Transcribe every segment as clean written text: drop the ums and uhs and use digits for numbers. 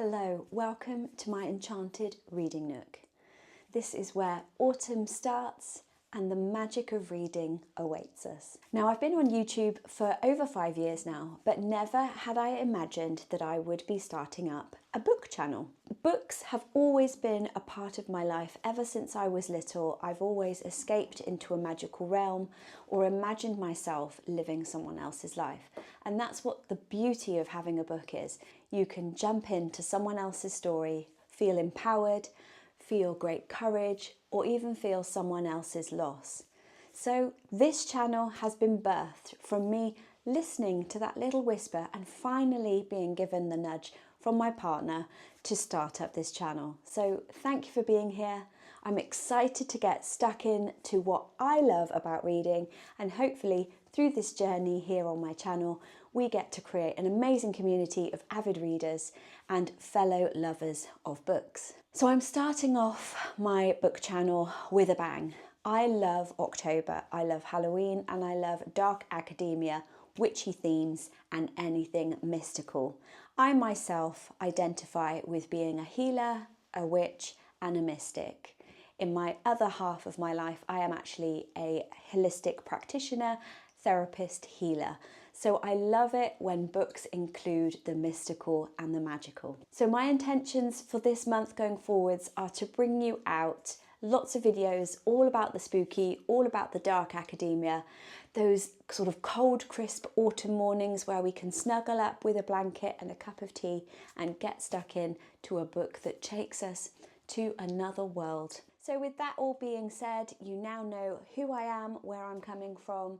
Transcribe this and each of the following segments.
Hello, welcome to my Enchanted reading nook. This is where autumn starts and the magic of reading awaits us. Now, I've been on YouTube for over 5 years now, but never had I imagined that I would be starting up a book channel. Books have always been a part of my life ever since I was little. I've always escaped into a magical realm or imagined myself living someone else's life. And that's what the beauty of having a book is. You can jump into someone else's story, feel empowered, feel great courage, or even feel someone else's loss. So this channel has been birthed from me listening to that little whisper and finally being given the nudge from my partner to start up this channel. So thank you for being here. I'm excited to get stuck into what I love about reading, and hopefully through this journey here on my channel, we get to create an amazing community of avid readers and fellow lovers of books. So I'm starting off my book channel with a bang. I love October, I love Halloween, and I love dark academia, witchy themes, and anything mystical. I myself identify with being a healer, a witch, and a mystic. In my other half of my life, I am actually a holistic practitioner, therapist, healer. So I love it when books include the mystical and the magical. So my intentions for this month going forwards are to bring you out lots of videos all about the spooky, all about the dark academia, those sort of cold, crisp autumn mornings where we can snuggle up with a blanket and a cup of tea and get stuck in to a book that takes us to another world. So with that all being said, you now know who I am, where I'm coming from.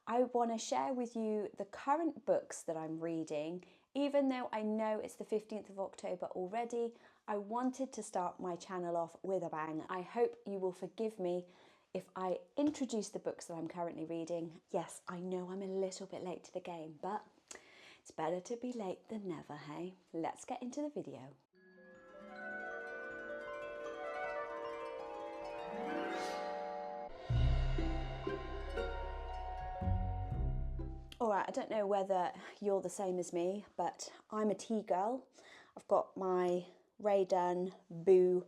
I want to share with you the current books that I'm reading. Even though I know it's the 15th of October already, I wanted to start my channel off with a bang. I hope you will forgive me if I introduce the books that I'm currently reading. Yes, I know I'm a little bit late to the game, but it's better to be late than never, hey? Let's get into the video. Alright, I don't know whether you're the same as me, but I'm a tea girl. I've got my Ray Dunn Boo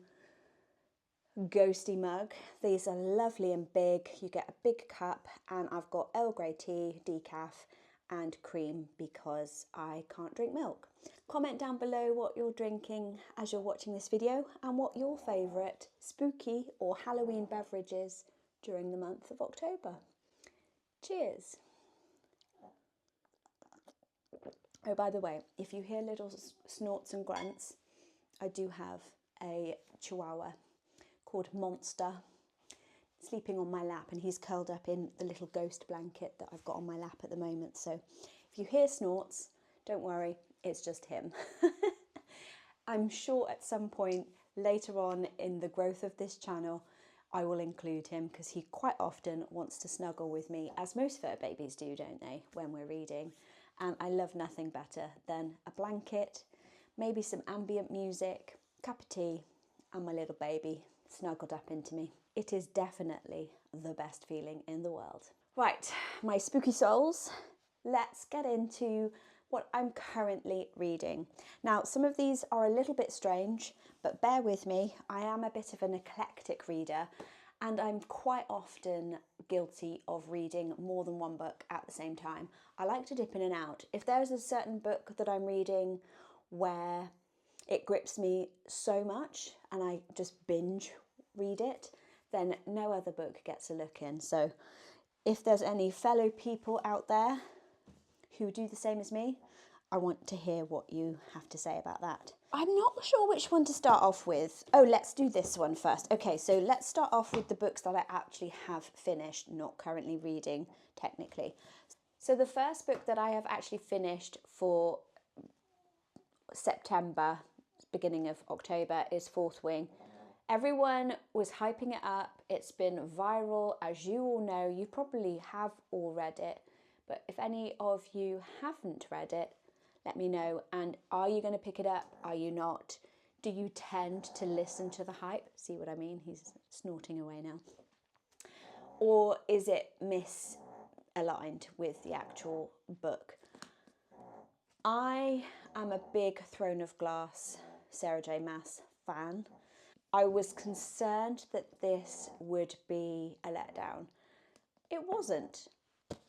Ghosty mug. These are lovely and big. You get a big cup, and I've got Earl Grey tea, decaf, and cream because I can't drink milk. Comment down below what you're drinking as you're watching this video and what your favourite spooky or Halloween beverage is during the month of October. Cheers! Oh, by the way, if you hear little snorts and grunts, I do have a chihuahua called Monster sleeping on my lap, and he's curled up in the little ghost blanket that I've got on my lap at the moment. So if you hear snorts, don't worry, it's just him. I'm sure at some point later on in the growth of this channel, I will include him because he quite often wants to snuggle with me, as most fur babies do, don't they, when we're reading. And I love nothing better than a blanket, maybe some ambient music, cup of tea, and my little baby snuggled up into me. It is definitely the best feeling in the world. Right, my spooky souls, let's get into what I'm currently reading. Now, some of these are a little bit strange, but bear with me. I am a bit of an eclectic reader, and I'm quite often guilty of reading more than one book at the same time. I like to dip in and out. If there's a certain book that I'm reading where it grips me so much and I just binge read it, then no other book gets a look in. So if there's any fellow people out there who do the same as me, I want to hear what you have to say about that. I'm not sure which one to start off with. Oh, let's do this one first. Okay, so let's start off with the books that I actually have finished, not currently reading, technically. So the first book that I have actually finished for September, beginning of October, is Fourth Wing. Everyone was hyping it up. It's been viral, as you all know. You probably have all read it, but if any of you haven't read it, let me know. And are you going to pick it up? Are you not? Do you tend to listen to the hype? See what I mean? He's snorting away now. Or is it misaligned with the actual book? I am a big Throne of Glass Sarah J Maas fan. I was concerned that this would be a letdown. It wasn't.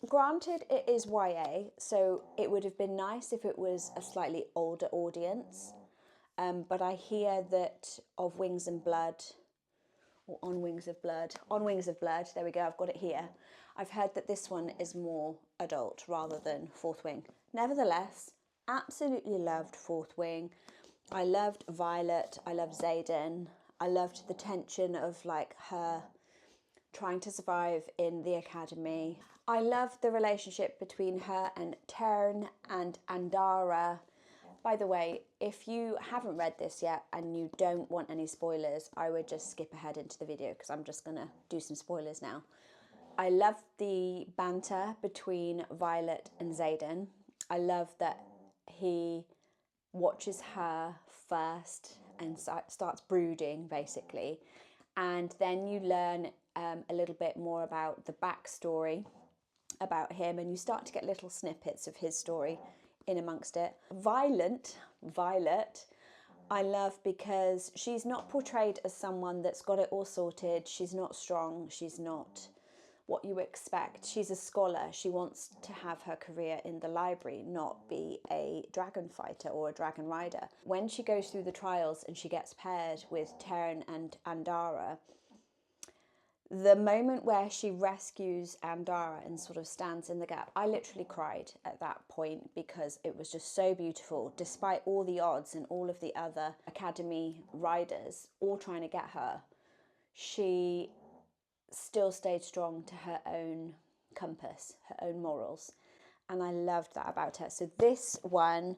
Granted, it is YA, so it would have been nice if it was a slightly older audience. But I hear that Of Wings and Blood, or On Wings of Blood, there we go, I've got it here. I've heard that this one is more adult rather than Fourth Wing. Nevertheless, absolutely loved Fourth Wing. I loved Violet, I loved Xaden, I loved the tension of like her trying to survive in the academy. I loved the relationship between her and Tern and Andara. By the way, if you haven't read this yet and you don't want any spoilers, I would just skip ahead into the video because I'm just going to do some spoilers now. I love the banter between Violet and Xaden. I love that he watches her first and starts brooding, basically. And then you learn a little bit more about the backstory about him, and you start to get little snippets of his story in amongst it. Violet, I love because she's not portrayed as someone that's got it all sorted. She's not strong. She's not what you expect. She's a scholar. She wants to have her career in the library, not be a dragon fighter or a dragon rider. When she goes through the trials and she gets paired with Tern and Andara, the moment where she rescues Andara and sort of stands in the gap, I literally cried at that point because it was just so beautiful. Despite all the odds and all of the other academy riders all trying to get her, she still stayed strong to her own compass, her own morals. And I loved that about her. So this one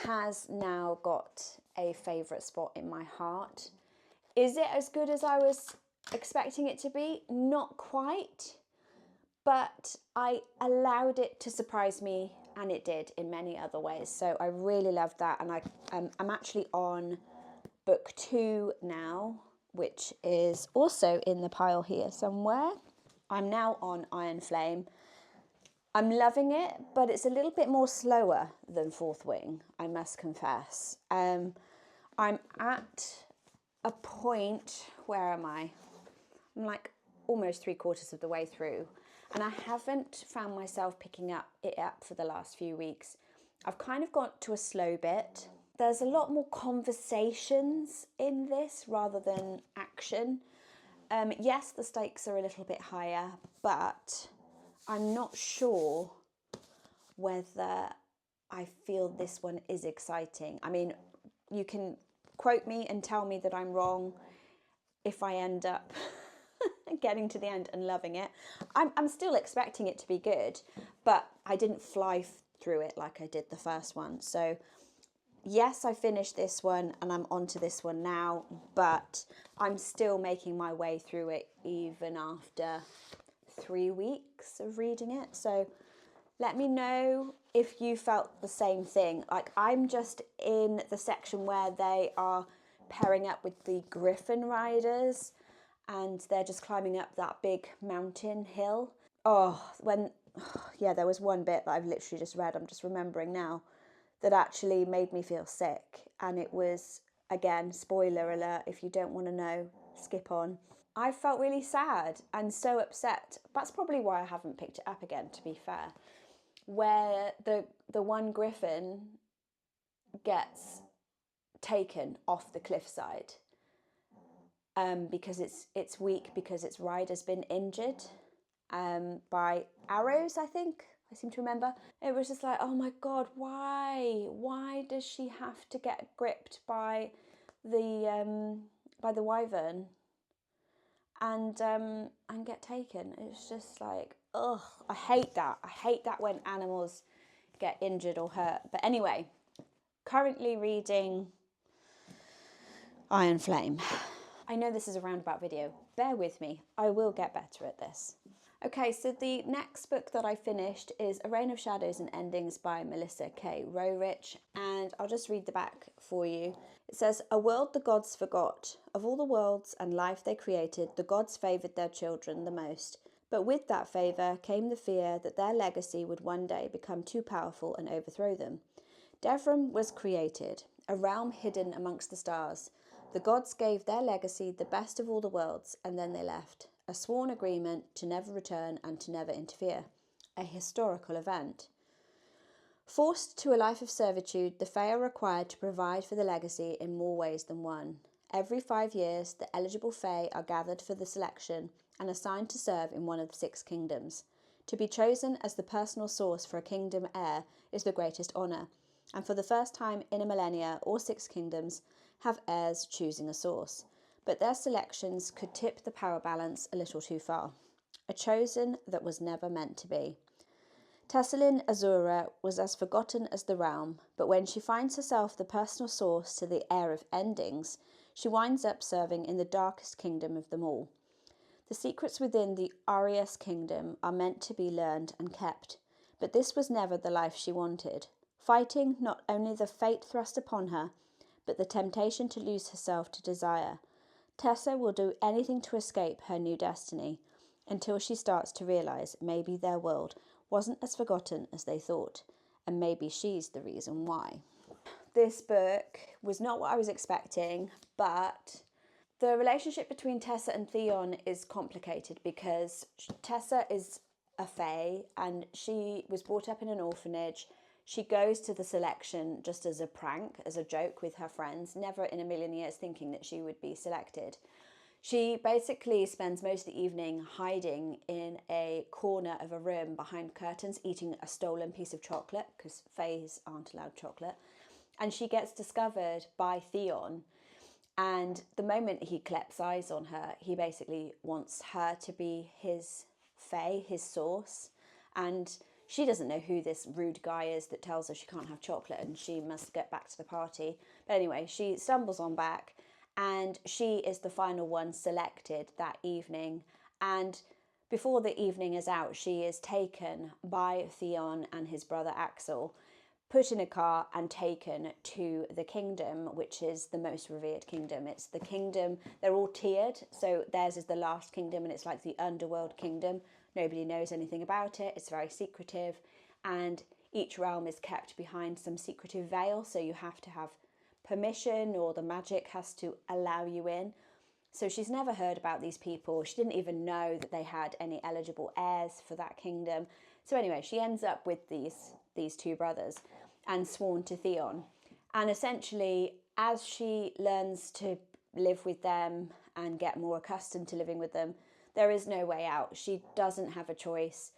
has now got a favourite spot in my heart. Is it as good as I was expecting it to be? Not quite, but I allowed it to surprise me, and it did in many other ways. So I really loved that, and I'm actually on book 2 now, which is also in the pile here somewhere. I'm now on Everflame. I'm loving it, but it's a little bit more slower than Fourth Wing, I must confess. I'm at a point, where am I? I'm like almost 3/4 of the way through, and I haven't found myself picking it up for the last few weeks. I've kind of got to a slow bit. There's a lot more conversations in this rather than action. Yes, the stakes are a little bit higher, but I'm not sure whether I feel this one is exciting. I mean, you can quote me and tell me that I'm wrong if I end up getting to the end and loving it. I'm still expecting it to be good, but I didn't fly through it like I did the first one. So yes, I finished this one and I'm on to this one now, but I'm still making my way through it even after 3 weeks of reading it. So let me know if you felt the same thing. Like, I'm just in the section where they are pairing up with the Griffin riders and they're just climbing up that big mountain hill. Yeah, there was one bit that I've literally just read, I'm just remembering now, that actually made me feel sick. And it was, again, spoiler alert, if you don't want to know, skip on. I felt really sad and so upset. That's probably why I haven't picked it up again, to be fair. Where the one griffin gets taken off the cliffside because it's weak, because its rider's been injured by arrows, I think. I seem to remember. It was just like, oh my God, why? Why does she have to get gripped by the wyvern and get taken? It's just like, ugh, I hate that. I hate that when animals get injured or hurt. But anyway, currently reading Everflame. I know this is a roundabout video. Bear with me. I will get better at this. Okay, so the next book that I finished is A Reign of Shadows and Endings by Melissa K. Rorich, and I'll just read the back for you. It says, "A world the gods forgot. Of all the worlds and life they created, the gods favoured their children the most. But with that favour came the fear that their legacy would one day become too powerful and overthrow them. Devrim was created, a realm hidden amongst the stars. The gods gave their legacy the best of all the worlds, and then they left. A sworn agreement to never return and to never interfere. A historical event. Forced to a life of servitude, the Fae are required to provide for the legacy in more ways than one. Every 5 years, the eligible Fae are gathered for the selection and assigned to serve in one of the 6 kingdoms. To be chosen as the personal source for a kingdom heir is the greatest honour, and for the first time in a millennia, all 6 kingdoms have heirs choosing a source. But their selections could tip the power balance a little too far. A chosen that was never meant to be. Tesselin Azura was as forgotten as the realm, but when she finds herself the personal source to the heir of endings, she winds up serving in the darkest kingdom of them all. The secrets within the Arius kingdom are meant to be learned and kept, but this was never the life she wanted, fighting not only the fate thrust upon her, but the temptation to lose herself to desire. Tessa will do anything to escape her new destiny, until she starts to realise maybe their world wasn't as forgotten as they thought, and maybe she's the reason why. This book was not what I was expecting, but the relationship between Tessa and Theon is complicated because Tessa is a fae and she was brought up in an orphanage. She goes to the selection just as a prank, as a joke with her friends, never in a million years thinking that she would be selected. She basically spends most of the evening hiding in a corner of a room behind curtains, eating a stolen piece of chocolate, because faes aren't allowed chocolate. And she gets discovered by Theon. And the moment he claps eyes on her, he basically wants her to be his fae, his source. And she doesn't know who this rude guy is that tells her she can't have chocolate and she must get back to the party. But anyway, she stumbles on back and she is the final one selected that evening. And before the evening is out, she is taken by Theon and his brother Axel, put in a car and taken to the kingdom, which is the most revered kingdom. It's the kingdom, they're all tiered, so theirs is the last kingdom and it's like the underworld kingdom. Nobody knows anything about it, it's very secretive, and each realm is kept behind some secretive veil, so you have to have permission or the magic has to allow you in. So she's never heard about these people. She didn't even know that they had any eligible heirs for that kingdom. So anyway, she ends up with these 2 brothers and sworn to Theon. And essentially, as she learns to live with them and get more accustomed to living with them, there is no way out. She doesn't have a choice.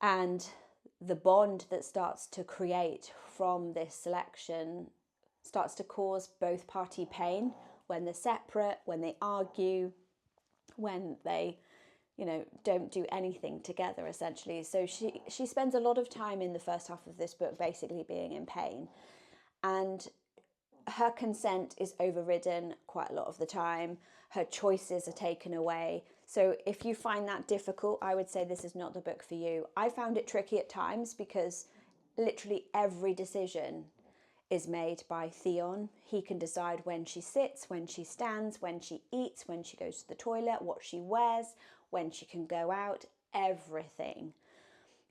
And the bond that starts to create from this selection starts to cause both party pain when they're separate, when they argue, when they don't do anything together, essentially. So she spends a lot of time in the first half of this book basically being in pain, and her consent is overridden quite a lot of the time. Her choices are taken away. So if you find that difficult, I would say this is not the book for you. I found it tricky at times because literally every decision is made by Theon. He can decide when she sits, when she stands, when she eats, when she goes to the toilet, what she wears, when she can go out, everything.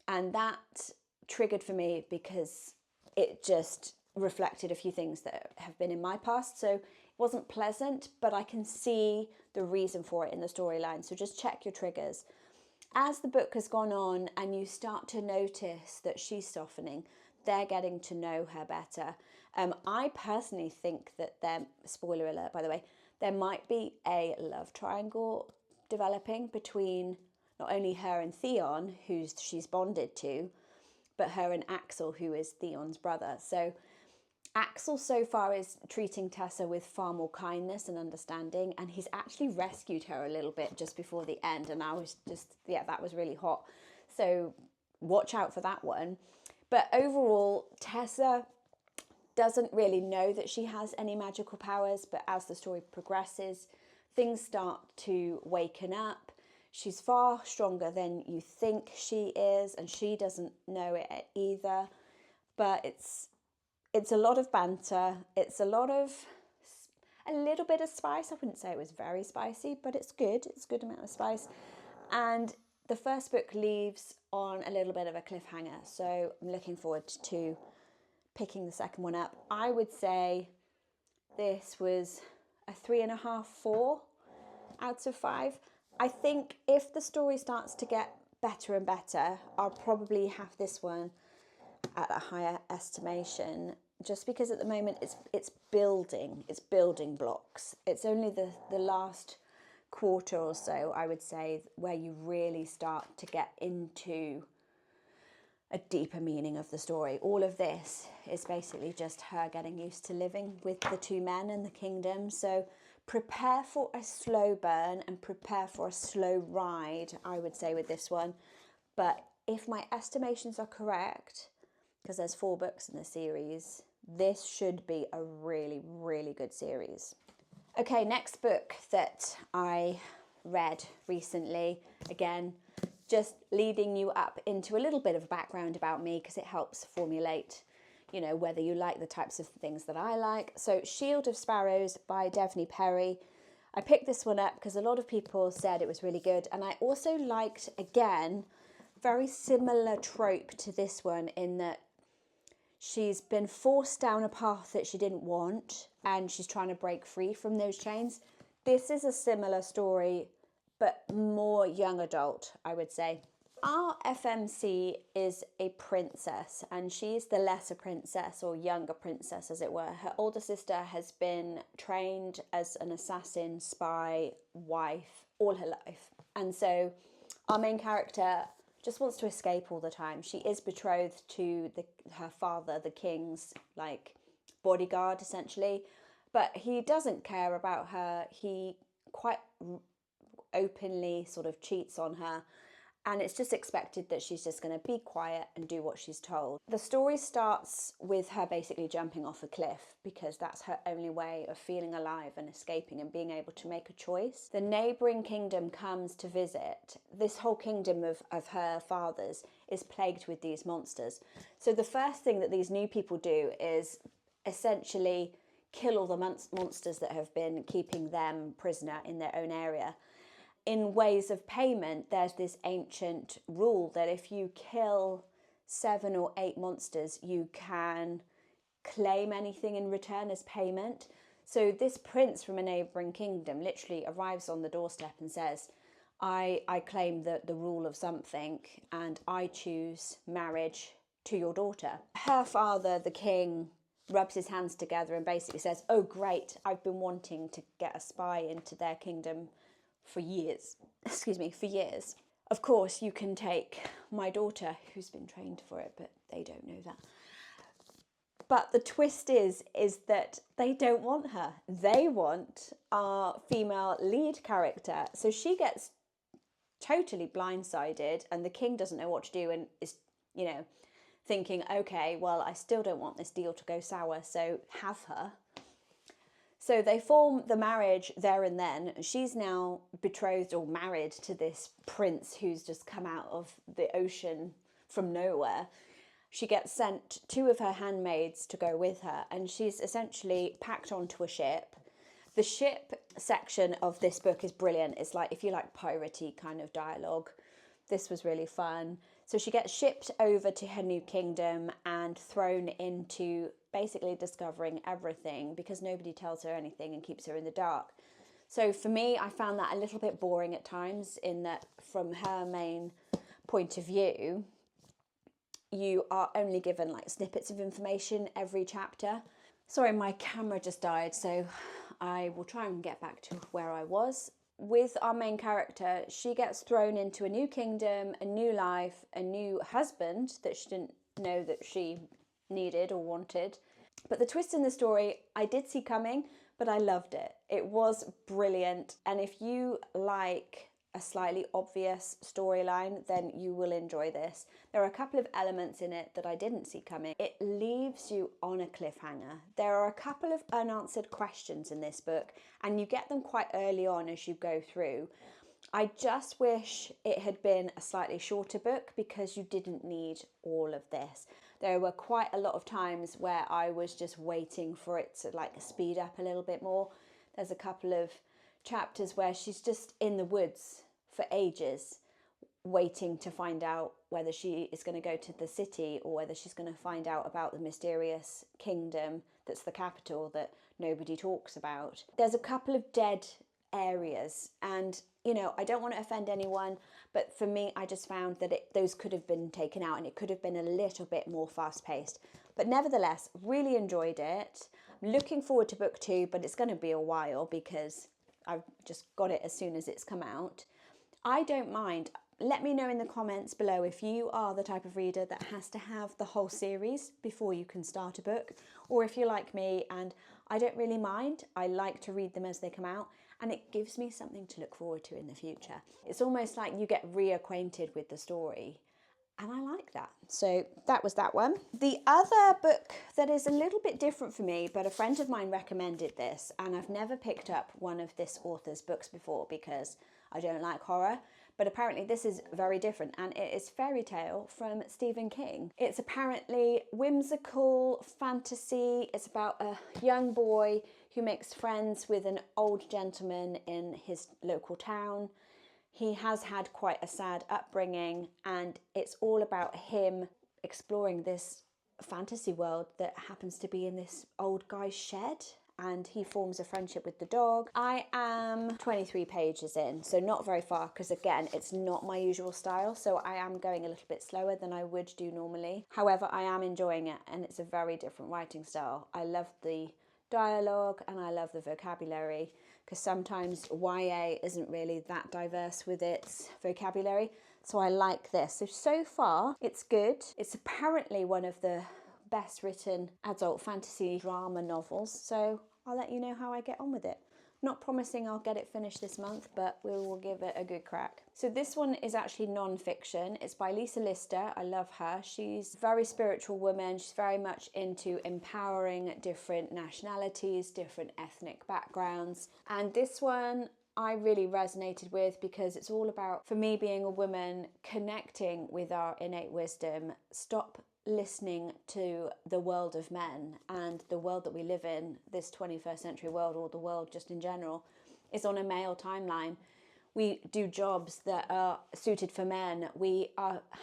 And that triggered for me because it just reflected a few things that have been in my past. So it wasn't pleasant, but I can see the reason for it in the storyline. So just check your triggers. As the book has gone on and you start to notice that she's softening, they're getting to know her better. I personally think that spoiler alert by the way, there might be a love triangle developing between not only her and Theon, who she's bonded to, but her and Axel, who is Theon's brother. So Axel so far is treating Tessa with far more kindness and understanding, and he's actually rescued her a little bit just before the end, and I was just, that was really hot. So watch out for that one. But overall, Tessa doesn't really know that she has any magical powers, but as the story progresses, things start to waken up. She's far stronger than you think she is, and she doesn't know it either. But it's a lot of banter. It's a little bit of spice. I wouldn't say it was very spicy, but it's good. It's a good amount of spice. And the first book leaves on a little bit of a cliffhanger. So I'm looking forward to picking the second one up. I would say This was a 3.5, 4 out of 5. I think if the story starts to get better and better, I'll probably have this one at a higher estimation, just because at the moment it's building blocks. It's only the last quarter or so, I would say, where you really start to get into a deeper meaning of the story. All of this is basically just her getting used to living with the two men in the kingdom. So prepare for a slow burn and prepare for a slow ride, I would say, with this one. But if my estimations are correct, because there's 4 books in the series, this should be a really, really good series. Okay, next book that I read recently, again, just leading you up into a little bit of a background about me, because it helps formulate, you know, whether you like the types of things that I like. So Shield of Sparrows by Devney Perry. I picked this one up because a lot of people said it was really good, and I also liked, again, very similar trope to this one, in that she's been forced down a path that she didn't want and she's trying to break free from those chains. This is a similar story, but more young adult, I would say. Our FMC is a princess, and she's the lesser princess, or younger princess as it were. Her older sister has been trained as an assassin, spy, wife all her life. And so our main character just wants to escape all the time. She is betrothed to her father, the king's bodyguard essentially, but he doesn't care about her. He quite openly sort of cheats on her, and it's just expected that she's just going to be quiet and do what she's told. The story starts with her basically jumping off a cliff, because that's her only way of feeling alive and escaping and being able to make a choice. The neighbouring kingdom comes to visit. This whole kingdom of her father's is plagued with these monsters. So the first thing that these new people do is essentially kill all the monsters that have been keeping them prisoner in their own area. In ways of payment, there's this ancient rule that if you kill 7 or 8 monsters, you can claim anything in return as payment. So this prince from a neighbouring kingdom literally arrives on the doorstep and says, I claim the rule of something, and I choose marriage to your daughter. Her father, the king, rubs his hands together and basically says, oh great, I've been wanting to get a spy into their kingdom for years. Of course, you can take my daughter, who's been trained for it, but they don't know that. But the twist is that they don't want her. They want our female lead character. So she gets totally blindsided, and the king doesn't know what to do, and is, you know, thinking, okay, well, I still don't want this deal to go sour, so have her. So they form the marriage there and then. She's now betrothed or married to this prince who's just come out of the ocean from nowhere. She gets sent 2 of her handmaids to go with her, and she's essentially packed onto a ship. The ship section of this book is brilliant. It's like, if you like piratey kind of dialogue, this was really fun. So she gets shipped over to her new kingdom and thrown into basically discovering everything, because nobody tells her anything and keeps her in the dark. So for me, I found that a little bit boring at times, in that from her main point of view, you are only given like snippets of information every chapter. Sorry, my camera just died, so I will try and get back to where I was. With our main character, she gets thrown into a new kingdom, a new life, a new husband that she didn't know that she needed or wanted. But the twist in the story I did see coming, but I loved it. It was brilliant, and if you like a slightly obvious storyline, then you will enjoy this. There are a couple of elements in it that I didn't see coming. It leaves you on a cliffhanger. There are a couple of unanswered questions in this book, and you get them quite early on as you go through. I just wish it had been a slightly shorter book, because you didn't need all of this. There were quite a lot of times where I was just waiting for it to like speed up a little bit more. There's a couple of chapters where she's just in the woods for ages, waiting to find out whether she is going to go to the city or whether she's going to find out about the mysterious kingdom that's the capital that nobody talks about. There's a couple of dead areas, and you know, I don't want to offend anyone, but for me, I just found that those could have been taken out and it could have been a little bit more fast-paced. But nevertheless, really enjoyed it. I'm looking forward to book 2, but it's going to be a while because I've just got it as soon as it's come out. I don't mind. Let me know in the comments below if you are the type of reader that has to have the whole series before you can start a book, or if you're like me and I don't really mind. I like to read them as they come out, and it gives me something to look forward to in the future. It's almost like you get reacquainted with the story, and I like that. So that was that one. The other book that is a little bit different for me, but a friend of mine recommended this, and I've never picked up one of this author's books before because I don't like horror, but apparently this is very different, and it is Fairytale from Stephen King. It's apparently whimsical fantasy. It's about a young boy who makes friends with an old gentleman in his local town. He has had quite a sad upbringing, and it's all about him exploring this fantasy world that happens to be in this old guy's shed, and he forms a friendship with the dog. I am 23 pages in, so not very far, because again, it's not my usual style, so I am going a little bit slower than I would do normally. However, I am enjoying it, and it's a very different writing style. I love the dialogue and I love the vocabulary, because sometimes YA isn't really that diverse with its vocabulary, so I like this. So far, it's good. It's apparently one of the best written adult fantasy drama novels, so I'll let you know how I get on with it. Not promising I'll get it finished this month, but we will give it a good crack. So this one is actually non-fiction. It's by Lisa Lister. I love her. She's a very spiritual woman. She's very much into empowering different nationalities, different ethnic backgrounds. And this one I really resonated with because it's all about, for me being a woman, connecting with our innate wisdom. Stop listening to the world of men, and the world that we live in, this 21st century world, or the world just in general, is on a male timeline. We do jobs that are suited for men. We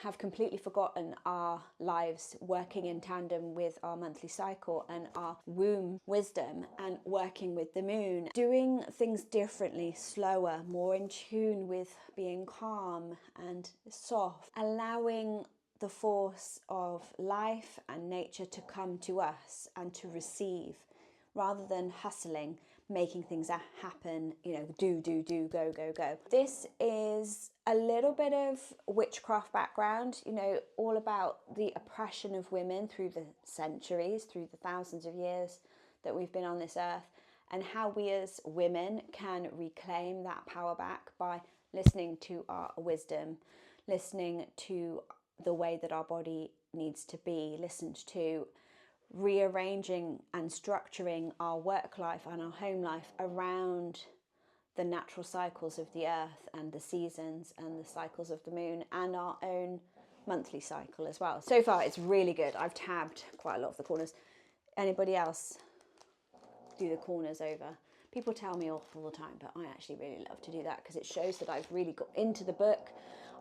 have completely forgotten our lives working in tandem with our monthly cycle and our womb wisdom, and working with the moon, doing things differently, slower, more in tune with being calm and soft, allowing the force of life and nature to come to us and to receive, rather than hustling, making things happen, you know, do, go, go, go. This is a little bit of witchcraft background, you know, all about the oppression of women through the centuries, through the thousands of years that we've been on this earth, and how we as women can reclaim that power back by listening to our wisdom, listening to the way that our body needs to be listened to, rearranging and structuring our work life and our home life around the natural cycles of the earth and the seasons and the cycles of the moon and our own monthly cycle as well. So far, it's really good. I've tabbed quite a lot of the corners. Anybody else do the corners over? People tell me off all the time, but I actually really love to do that because it shows that I've really got into the book.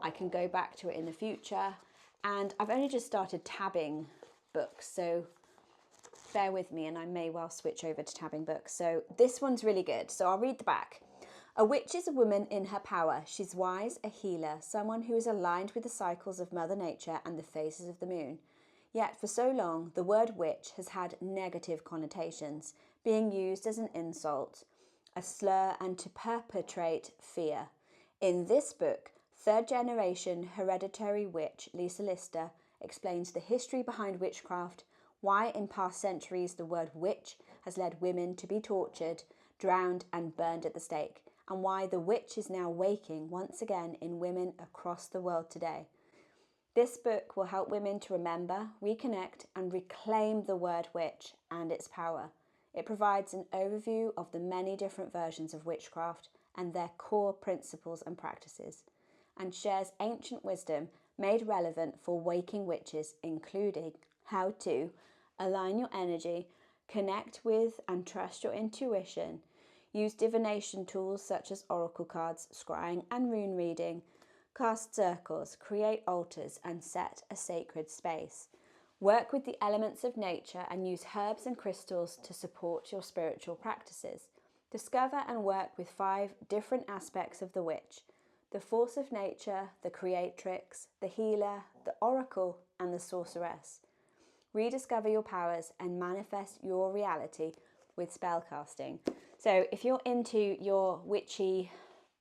I can go back to it in the future. And I've only just started tabbing books, so bear with me and I may well switch over to tabbing books. So this one's really good. So I'll read the back. A witch is a woman in her power. She's wise, a healer, someone who is aligned with the cycles of Mother Nature and the phases of the moon. Yet for so long, the word witch has had negative connotations, being used as an insult, a slur, and to perpetrate fear. In this book, third-generation hereditary witch Lisa Lister explains the history behind witchcraft, why in past centuries the word witch has led women to be tortured, drowned and burned at the stake, and why the witch is now waking once again in women across the world today. This book will help women to remember, reconnect and reclaim the word witch and its power. It provides an overview of the many different versions of witchcraft and their core principles and practices, and shares ancient wisdom made relevant for waking witches, including how to align your energy, connect with and trust your intuition, use divination tools such as oracle cards, scrying and rune reading, Cast circles, create altars, and set a sacred space. Work with the elements of nature and use herbs and crystals to support your spiritual practices. Discover and work with 5 different aspects of the witch: the force of nature, the creatrix, the healer, the oracle, and the sorceress. Rediscover your powers and manifest your reality with spellcasting. So if you're into your witchy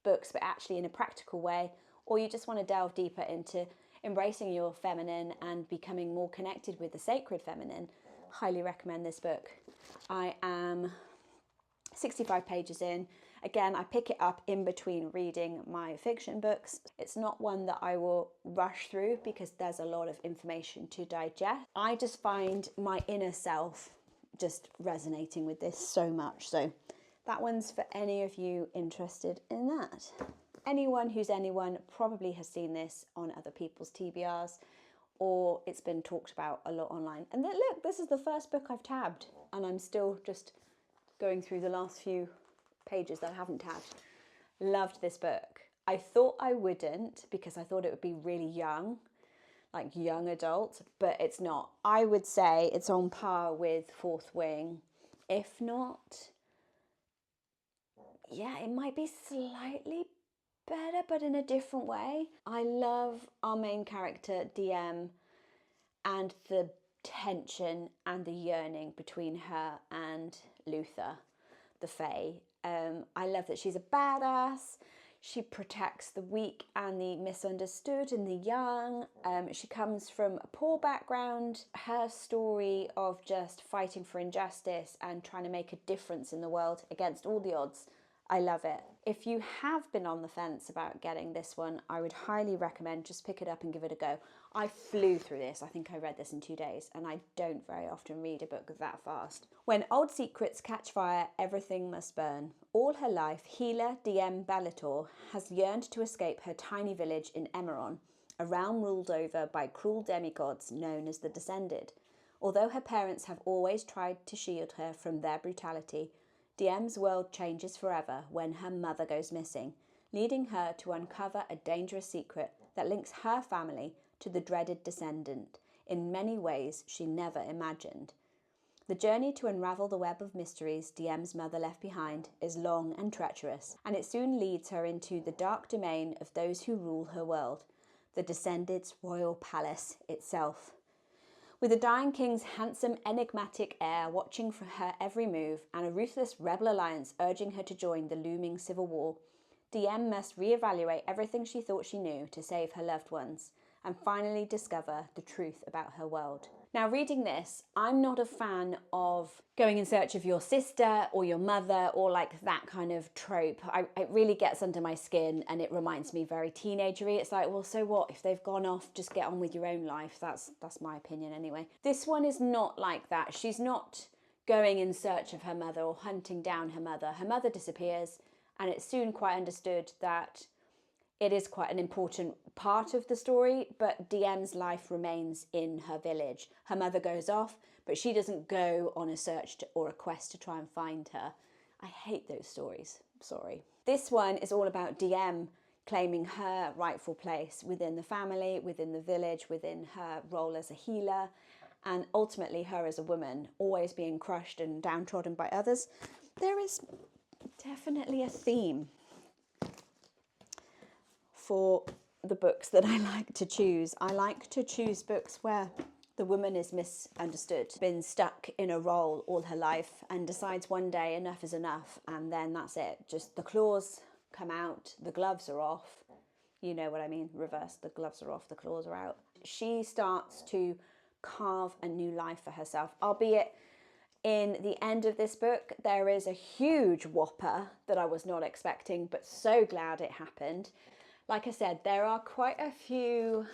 books, but actually in a practical way, or you just want to delve deeper into embracing your feminine and becoming more connected with the sacred feminine, highly recommend this book. I am 65 pages in. Again, I pick it up in between reading my fiction books. It's not one that I will rush through because there's a lot of information to digest. I just find my inner self just resonating with this so much. So that one's for any of you interested in that. Anyone who's anyone probably has seen this on other people's TBRs, or it's been talked about a lot online. And then, look, this is the first book I've tabbed, and I'm still just going through the last few pages that I haven't tabbed. Loved this book. I thought I wouldn't because I thought it would be really young, like young adult, but it's not. I would say it's on par with Fourth Wing. If not, yeah, it might be slightly better, but in a different way. I love our main character, DM, and the tension and the yearning between her and Luther, the Fae. I love that she's a badass. She protects the weak and the misunderstood and the young. She comes from a poor background. Her story of just fighting for injustice and trying to make a difference in the world against all the odds, I love it. If you have been on the fence about getting this one, I would highly recommend just pick it up and give it a go. I flew through this. I think I read this in 2 days, and I don't very often read a book that fast. When old secrets catch fire, everything must burn. All her life, healer DM Bellator has yearned to escape her tiny village in Emerron, a realm ruled over by cruel demigods known as the Descended. Although her parents have always tried to shield her from their brutality, DM's world changes forever when her mother goes missing, leading her to uncover a dangerous secret that links her family to the dreaded Descendant in many ways she never imagined. The journey to unravel the web of mysteries DM's mother left behind is long and treacherous, and it soon leads her into the dark domain of those who rule her world, the Descended's royal palace itself. With the dying king's handsome, enigmatic heir watching for her every move and a ruthless rebel alliance urging her to join the looming civil war, DM must reevaluate everything she thought she knew to save her loved ones and finally discover the truth about her world. Now, reading this, I'm not a fan of going in search of your sister or your mother or like that kind of trope. It really gets under my skin and it reminds me very teenagery. It's like, well, so what? If they've gone off, just get on with your own life. That's my opinion anyway. This one is not like that. She's not going in search of her mother or hunting down her mother. Her mother disappears, and it's soon quite understood that it is quite an important part of the story, but DM's life remains in her village. Her mother goes off, but she doesn't go on a search or a quest to try and find her. I hate those stories, sorry. This one is all about DM claiming her rightful place within the family, within the village, within her role as a healer, and ultimately her as a woman, always being crushed and downtrodden by others. There is definitely a theme for the books that I like to choose. I like to choose books where the woman is misunderstood, been stuck in a role all her life and decides one day enough is enough, and then that's it. Just the claws come out, the gloves are off. You know what I mean, reverse, the gloves are off, the claws are out. She starts to carve a new life for herself, albeit in the end of this book, there is a huge whopper that I was not expecting, but so glad it happened. Like I said, there are quite a few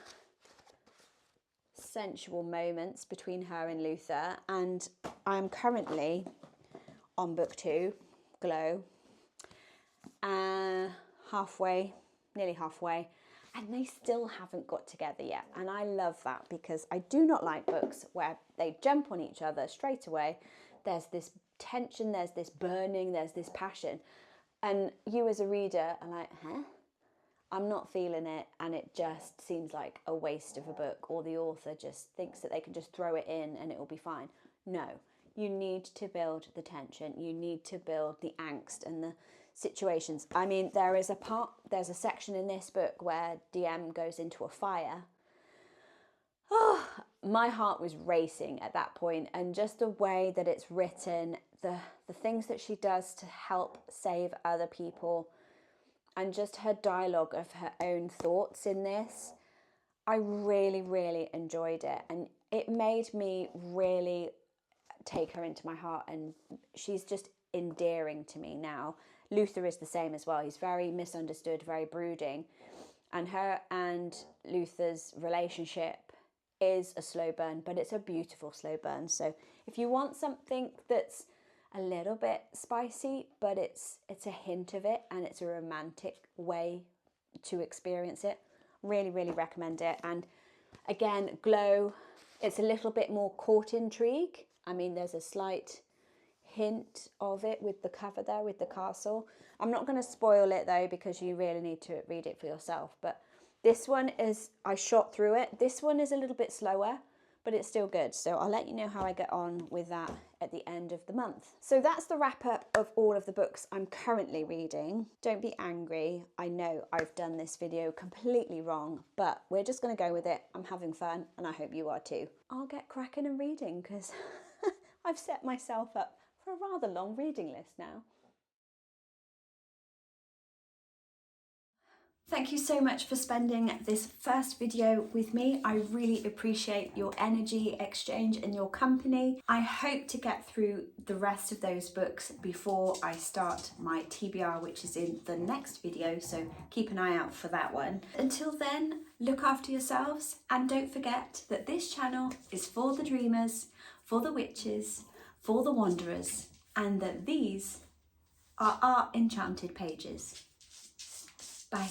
sensual moments between her and Luther, and I'm currently on book 2, Glow, nearly halfway, and they still haven't got together yet. And I love that because I do not like books where they jump on each other straight away. There's this tension, there's this burning, there's this passion, and you as a reader are like, huh? I'm not feeling it and it just seems like a waste of a book, or the author just thinks that they can just throw it in and it will be fine. No, you need to build the tension. You need to build the angst and the situations. I mean, there's a section in this book where DM goes into a fire. Oh, my heart was racing at that point, and just the way that it's written, the things that she does to help save other people, and just her dialogue of her own thoughts in this, I really, really enjoyed it. And it made me really take her into my heart, and she's just endearing to me now. Luther is the same as well. He's very misunderstood, very brooding. And her and Luther's relationship is a slow burn, but it's a beautiful slow burn. So if you want something that's a little bit spicy, but it's a hint of it, and it's a romantic way to experience it, really, really recommend it. And again, Glow, it's a little bit more court intrigue. I mean, there's a slight hint of it with the cover there, with the castle. I'm not going to spoil it though, because you really need to read it for yourself. But this one is, I shot through it. This one is a little bit slower, but it's still good. So I'll let you know how I get on with that at the end of the month. So that's the wrap up of all of the books I'm currently reading. Don't be angry. I know I've done this video completely wrong, but we're just going to go with it. I'm having fun, and I hope you are too. I'll get cracking and reading, because I've set myself up for a rather long reading list now. Thank you so much for spending this first video with me. I really appreciate your energy exchange and your company. I hope to get through the rest of those books before I start my TBR, which is in the next video, so keep an eye out for that one. Until then, look after yourselves, and don't forget that this channel is for the dreamers, for the witches, for the wanderers, and that these are our enchanted pages. Bye.